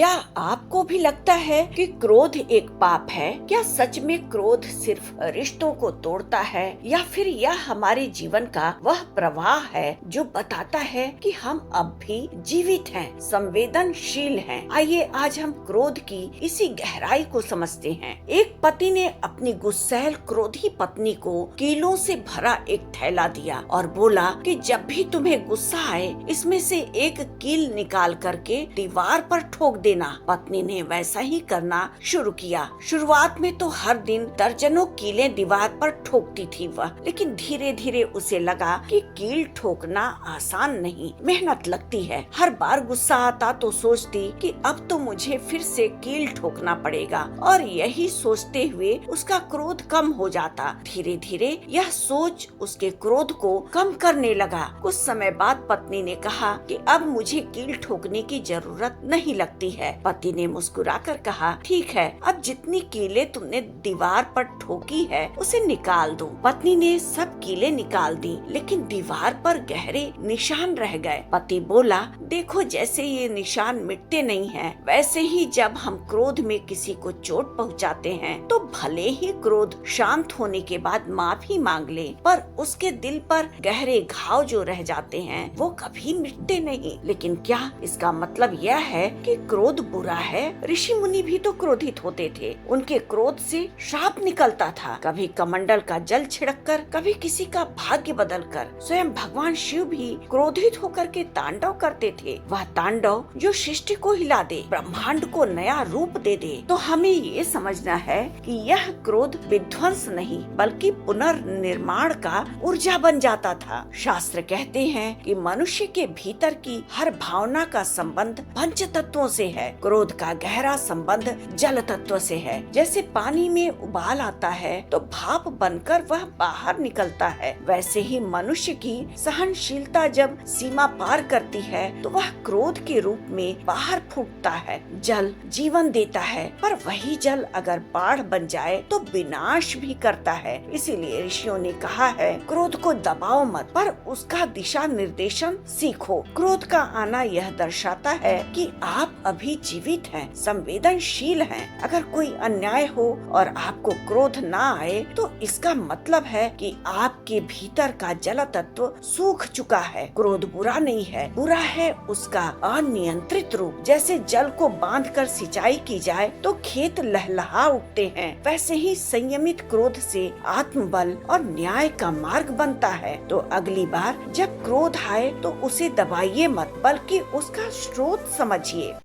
क्या आपको भी लगता है कि क्रोध एक पाप है? क्या सच में क्रोध सिर्फ रिश्तों को तोड़ता है या फिर यह हमारे जीवन का वह प्रवाह है जो बताता है कि हम अब भी जीवित हैं, संवेदनशील हैं? आइए आज हम क्रोध की इसी गहराई को समझते हैं। एक पति ने अपनी गुस्सैल क्रोधी पत्नी को कीलों से भरा एक थैला दिया और बोला कि जब भी तुम्हें गुस्सा आए इसमें से एक कील निकाल करके दीवार पर ठोक देना। पत्नी ने वैसा ही करना शुरू किया। शुरुआत में तो हर दिन दर्जनों कीलें दीवार पर ठोकती थी वह, लेकिन धीरे धीरे उसे लगा कि कील ठोकना आसान नहीं, मेहनत लगती है। हर बार गुस्सा आता तो सोचती कि अब तो मुझे फिर से कील ठोकना पड़ेगा, और यही सोचते हुए उसका क्रोध कम हो जाता। धीरे धीरे यह सोच उसके क्रोध को कम करने लगा। कुछ समय बाद पत्नी ने कहा कि अब मुझे कील ठोकने की जरूरत नहीं लगती है। पति ने मुस्कुराकर कहा, ठीक है, अब जितनी कीलें तुमने दीवार पर ठोकी है उसे निकाल दो। पत्नी ने सब कीलें निकाल दी, लेकिन दीवार पर गहरे निशान रह गए। पति बोला, देखो जैसे ये निशान मिटते नहीं हैं, वैसे ही जब हम क्रोध में किसी को चोट पहुंचाते हैं तो भले ही क्रोध शांत होने के बाद माफी मांग ले, पर उसके दिल पर गहरे घाव जो रह जाते हैं वो कभी मिटते नहीं। लेकिन क्या इसका मतलब यह है कि क्रोध बुरा है? ऋषि मुनि भी तो क्रोधित होते थे। उनके क्रोध से श्राप निकलता था, कभी कमंडल का जल छिड़ककर, कभी किसी का भाग्य बदलकर। स्वयं भगवान शिव भी क्रोधित होकर के तांडव करते थे। वह तांडव जो सृष्टि को हिला दे, ब्रह्मांड को नया रूप दे दे। तो हमें ये समझना है कि यह क्रोध विध्वंस नहीं बल्कि पुनर्निर्माण का ऊर्जा बन जाता था। शास्त्र कहते हैं कि मनुष्य के भीतर की हर भावना का संबंध पंच तत्वों से है। क्रोध का गहरा संबंध जल तत्व से है। जैसे पानी में उबाल आता है तो भाप बनकर वह बाहर निकलता है, वैसे ही मनुष्य की सहनशीलता जब सीमा पार करती है तो वह क्रोध के रूप में बाहर फूटता है। जल जीवन देता है, पर वही जल अगर बाढ़ बन जाए तो विनाश भी करता है। इसीलिए ऋषियों ने कहा है, क्रोध को दबाओ मत, पर उसका दिशा निर्देशन सीखो। क्रोध का आना यह दर्शाता है कि आप अभी जीवित हैं, संवेदनशील हैं। अगर कोई अन्याय हो और आपको क्रोध ना आए तो इसका मतलब है कि आपके भीतर का जल तत्व सूख चुका है। क्रोध बुरा नहीं है, बुरा है उसका अनियंत्रित रूप। जैसे जल को बांधकर सिंचाई की जाए तो खेत लहलहा उठते हैं, वैसे ही संयमित क्रोध से आत्मबल और न्याय का मार्ग बनता है। तो अगली बार जब क्रोध आए तो उसे दबाइए मत, बल्कि उसका स्रोत समझिए।